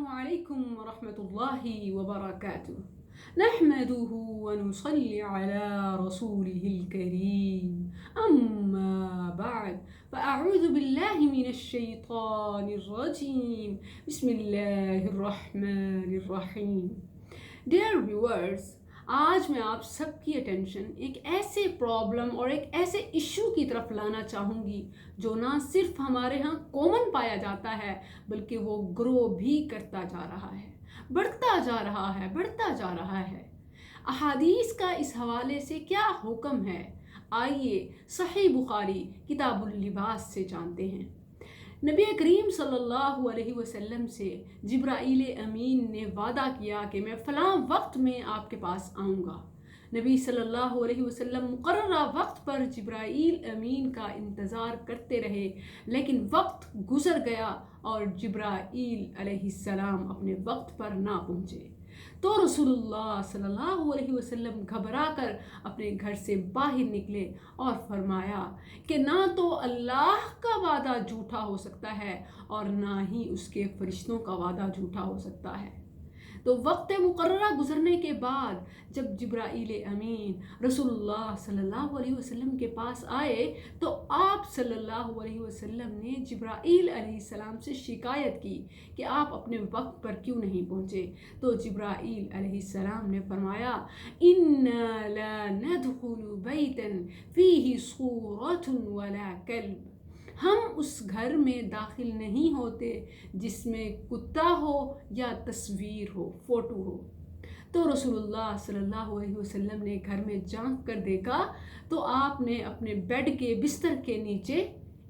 السلام عليكم ورحمة الله وبركاته. نحمده ونصلي على رسوله الكريم. أما بعد فأعوذ بالله من الشيطان الرجيم. بسم الله الرحمن الرحیم. Dear viewers, آج میں آپ سب کی اٹینشن ایک ایسے پرابلم اور ایک ایسے ایشو کی طرف لانا چاہوں گی جو نہ صرف ہمارے ہاں کامن پایا جاتا ہے بلکہ وہ گرو بھی کرتا جا رہا ہے، بڑھتا جا رہا ہے. احادیث کا اس حوالے سے کیا حکم ہے، آئیے صحیح بخاری کتاب اللباس سے جانتے ہیں. نبی کریم صلی اللہ علیہ وسلم سے جبرائیل امین نے وعدہ کیا کہ میں فلاں وقت میں آپ کے پاس آؤں گا. نبی صلی اللہ علیہ وسلم مقررہ وقت پر جبرائیل امین کا انتظار کرتے رہے، لیکن وقت گزر گیا اور جبرائیل علیہ السلام اپنے وقت پر نہ پہنچے. تو رسول اللہ صلی اللہ علیہ وسلم گھبرا کر اپنے گھر سے باہر نکلے اور فرمایا کہ نہ تو اللہ کا وعدہ جھوٹا ہو سکتا ہے اور نہ ہی اس کے فرشتوں کا وعدہ جھوٹا ہو سکتا ہے. تو وقت مقررہ گزرنے کے بعد جب جبرائیل امین رسول اللہ صلی اللہ علیہ وسلم کے پاس آئے تو آپ صلی اللہ علیہ وسلم نے جبرائیل علیہ السلام سے شکایت کی کہ آپ اپنے وقت پر کیوں نہیں پہنچے. تو جبرائیل علیہ السلام نے فرمایا اِنَّا لَا نَدْخُلُ بَيْتًا فِيهِ صُورَةٌ وَلَا كَلْبٌ، ہم اس گھر میں داخل نہیں ہوتے جس میں کتا ہو یا تصویر ہو، فوٹو ہو. تو رسول اللہ صلی اللہ علیہ وسلم نے گھر میں جھانک کر دیکھا تو آپ نے اپنے بیڈ کے بستر کے نیچے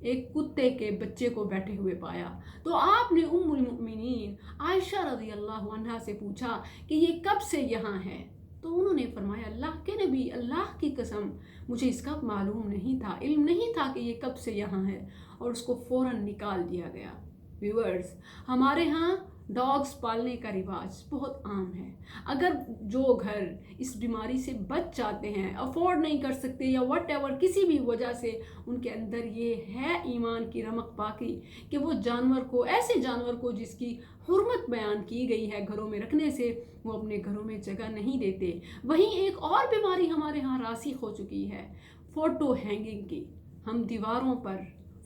ایک کتے کے بچے کو بیٹھے ہوئے پایا. تو آپ نے ام المؤمنین عائشہ رضی اللہ عنہا سے پوچھا کہ یہ کب سے یہاں ہے؟ تو انہوں نے فرمایا اللہ کے نبی، اللہ کی قسم مجھے اس کا معلوم نہیں تھا، علم نہیں تھا کہ یہ کب سے یہاں ہے، اور اس کو فوراً نکال دیا گیا. ویورز، ہمارے ہاں ڈاگس پالنے کا رواج بہت عام ہے. اگر جو گھر اس بیماری سے بچ جاتے ہیں، افورڈ نہیں کر سکتے یا واٹ ایور کسی بھی وجہ سے ان کے اندر یہ ہے ایمان کی رمق باقی کہ وہ جانور کو، ایسے جانور کو جس کی حرمت بیان کی گئی ہے گھروں میں رکھنے سے، وہ اپنے گھروں میں جگہ نہیں دیتے. وہیں ایک اور بیماری ہمارے ہاں راسخ ہو چکی ہے، فوٹو ہینگنگ کی. ہم دیواروں پر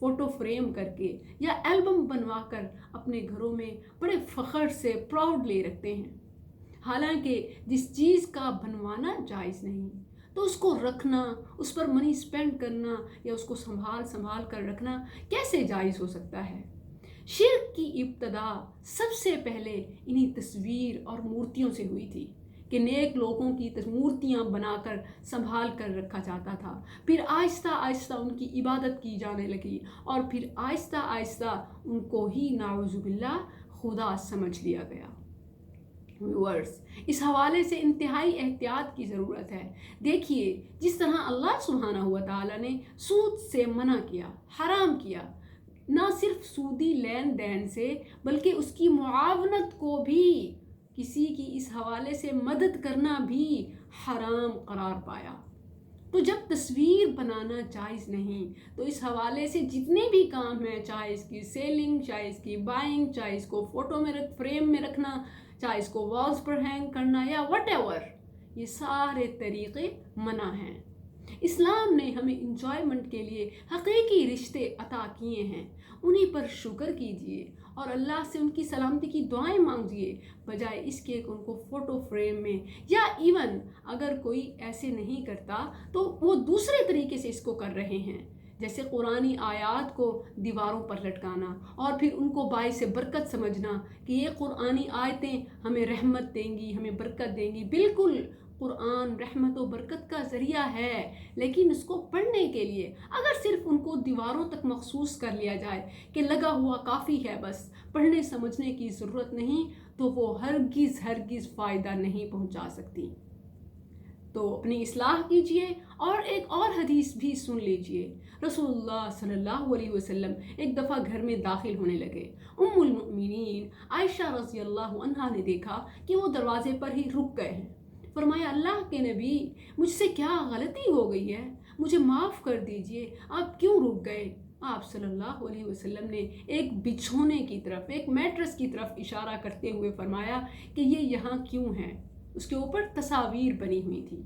فوٹو فریم کر کے یا البم بنوا کر اپنے گھروں میں بڑے فخر سے پراؤڈلی رکھتے ہیں، حالانکہ جس چیز کا بنوانا جائز نہیں تو اس کو رکھنا، اس پر منی سپینڈ کرنا یا اس کو سنبھال کر رکھنا کیسے جائز ہو سکتا ہے؟ شرک کی ابتدا سب سے پہلے انہی تصویر اور مورتیوں سے ہوئی تھی کہ نیک لوگوں کی مورتیاں بنا کر سنبھال کر رکھا جاتا تھا. پھر آہستہ آہستہ ان کی عبادت کی جانے لگی اور پھر آہستہ آہستہ ان کو ہی نعوذ باللہ خدا سمجھ لیا گیا. ویورز، اس حوالے سے انتہائی احتیاط کی ضرورت ہے. دیکھیے جس طرح اللہ سبحانہ و تعالیٰ نے سود سے منع کیا، حرام کیا، نہ صرف سودی لین دین سے بلکہ اس کی معاونت کو بھی، کسی کی اس حوالے سے مدد کرنا بھی حرام قرار پایا. تو جب تصویر بنانا جائز نہیں تو اس حوالے سے جتنے بھی کام ہیں، چاہے اس کی سیلنگ، چاہے اس کی بائنگ، چاہے اس کو فوٹو میں فریم میں رکھنا، چاہے اس کو والز پر ہینگ کرنا یا وٹ ایور، یہ سارے طریقے منع ہیں. اسلام نے ہمیں انجوائمنٹ کے لیے حقیقی رشتے عطا کیے ہیں، انہی پر شکر کیجیے اور اللہ سے ان کی سلامتی کی دعائیں مانگیے، بجائے اس کے کہ ان کو فوٹو فریم میں، یا ایون اگر کوئی ایسے نہیں کرتا تو وہ دوسرے طریقے سے اس کو کر رہے ہیں، جیسے قرآنی آیات کو دیواروں پر لٹکانا اور پھر ان کو باعث برکت سمجھنا کہ یہ قرآنی آیتیں ہمیں رحمت دیں گی، ہمیں برکت دیں گی. بالکل قرآن رحمت و برکت کا ذریعہ ہے، لیکن اس کو پڑھنے کے لیے اگر صرف ان کو دیواروں تک مخصوص کر لیا جائے کہ لگا ہوا کافی ہے، بس پڑھنے سمجھنے کی ضرورت نہیں، تو وہ ہرگز فائدہ نہیں پہنچا سکتی. تو اپنی اصلاح کیجیے اور ایک اور حدیث بھی سن لیجیے. رسول اللہ صلی اللہ علیہ وسلم ایک دفعہ گھر میں داخل ہونے لگے. ام المؤمنین عائشہ رضی اللہ عنہا نے دیکھا کہ وہ دروازے پر ہی رک گئے ہیں. فرمایا اللہ کے نبی، مجھ سے کیا غلطی ہو گئی ہے، مجھے معاف کر دیجئے، آپ کیوں رک گئے؟ آپ صلی اللہ علیہ وسلم نے ایک بچھونے کی طرف، ایک میٹرس کی طرف اشارہ کرتے ہوئے فرمایا کہ یہ یہاں کیوں ہے؟ اس کے اوپر تصاویر بنی ہوئی تھی۔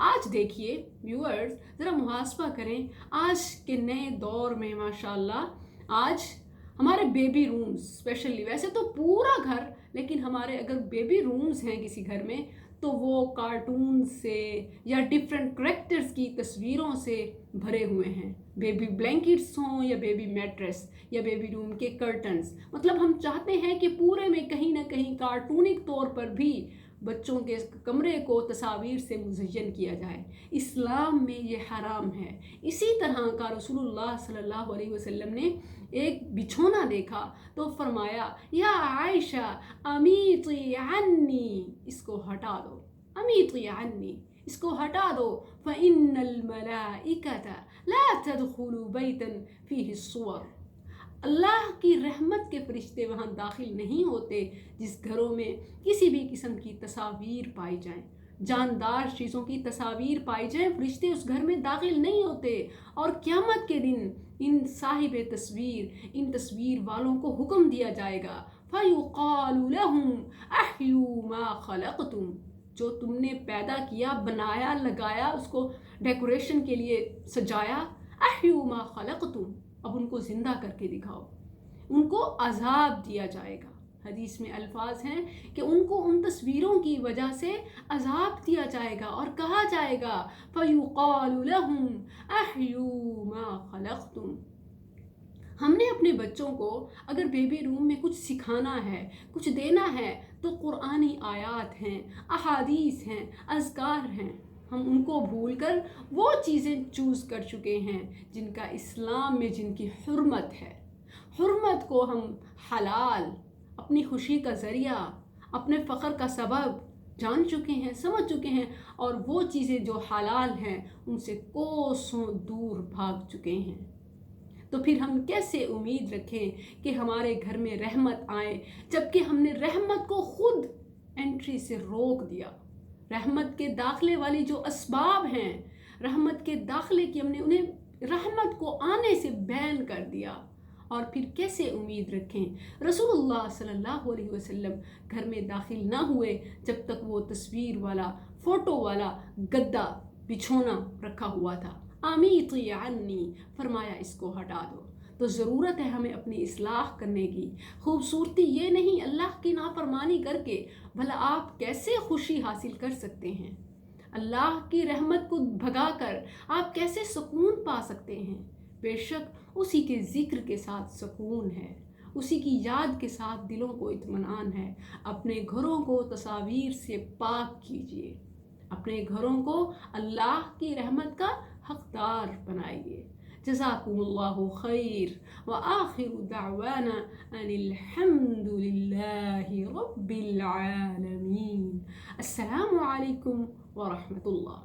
آج دیکھیے ویورز، ذرا محاسبہ کریں، آج کے نئے دور میں ماشاءاللہ آج ہمارے بیبی رومز اسپیشلی، ویسے تو پورا گھر، لیکن ہمارے اگر بیبی رومز ہیں کسی گھر میں تو وہ کارٹون سے یا ڈفرینٹ کریکٹرز کی تصویروں سے بھرے ہوئے ہیں۔ بیبی بلینکٹس ہوں یا بیبی میٹریس یا بیبی روم کے کرٹنز، مطلب ہم چاہتے ہیں کہ پورے میں کہیں نہ کہیں کارٹونک طور پر بھی بچوں کے کمرے کو تصاویر سے مزین کیا جائے۔ اسلام میں یہ حرام ہے۔ اسی طرح کا رسول اللہ صلی اللہ علیہ وسلم نے ایک بچھونا دیکھا تو فرمایا یا عائشہ امیطی عنی، اس کو ہٹا دو، امیطی عنی، اس کو ہٹا دو، فإن الملائکۃ لا تدخل بیتا فیہ الصور، اللہ کی رحمت کے فرشتے وہاں داخل نہیں ہوتے جس گھروں میں کسی بھی قسم کی تصاویر پائی جائیں، جاندار چیزوں کی تصاویر پائی جائیں، فرشتے اس گھر میں داخل نہیں ہوتے۔ اور قیامت کے دن ان صاحب تصویر، ان تصویر والوں کو حکم دیا جائے گا فَيُقَالُ لَهُمْ أَحْيُوا مَا خَلَقْتُمْ، جو تم نے پیدا کیا، بنایا، لگایا، اس کو ڈیکوریشن کے لیے سجایا، أَحْيُوا مَا خَلَقْتُمْ، اب ان کو زندہ کر کے دکھاؤ۔ ان کو عذاب دیا جائے گا۔ حدیث میں الفاظ ہیں کہ ان کو ان تصویروں کی وجہ سے عذاب دیا جائے گا اور کہا جائے گا فَيُقَالُ لَهُمْ أَحْيُوا مَا خَلَقْتُمْ۔ ہم نے اپنے بچوں کو اگر بیبی روم میں کچھ سکھانا ہے، کچھ دینا ہے، تو قرآنی آیات ہیں، احادیث ہیں، اذکار ہیں، ہم ان کو بھول کر وہ چیزیں چوز کر چکے ہیں جن کا اسلام میں جن کی حرمت ہے۔ حرمت کو ہم حلال، اپنی خوشی کا ذریعہ، اپنے فخر کا سبب جان چکے ہیں، سمجھ چکے ہیں، اور وہ چیزیں جو حلال ہیں ان سے کوسوں دور بھاگ چکے ہیں۔ تو پھر ہم کیسے امید رکھیں کہ ہمارے گھر میں رحمت آئے جبکہ ہم نے رحمت کو خود انٹری سے روک دیا؟ رحمت کے داخلے والی جو اسباب ہیں، رحمت کے داخلے کی ہم نے انہیں رحمت کو آنے سے بین کر دیا، اور پھر کیسے امید رکھیں؟ رسول اللہ صلی اللہ علیہ وسلم گھر میں داخل نہ ہوئے جب تک وہ تصویر والا، فوٹو والا گدا، بچھونا رکھا ہوا تھا۔ امیطی عنی، فرمایا اس کو ہٹا دو۔ تو ضرورت ہے ہمیں اپنی اصلاح کرنے کی۔ خوبصورتی یہ نہیں اللہ کی نافرمانی کر کے، بھلا آپ کیسے خوشی حاصل کر سکتے ہیں؟ اللہ کی رحمت کو بھگا کر آپ کیسے سکون پا سکتے ہیں؟ بے شک اسی کے ذکر کے ساتھ سکون ہے، اسی کی یاد کے ساتھ دلوں کو اطمینان ہے۔ اپنے گھروں کو تصاویر سے پاک کیجیے، اپنے گھروں کو اللہ کی رحمت کا حقدار بنائیے۔ جزاکم اللہ خیر، وآخر دعوانا ان الحمد للہ رب العالمین۔ السلام علیکم ورحمۃ اللہ۔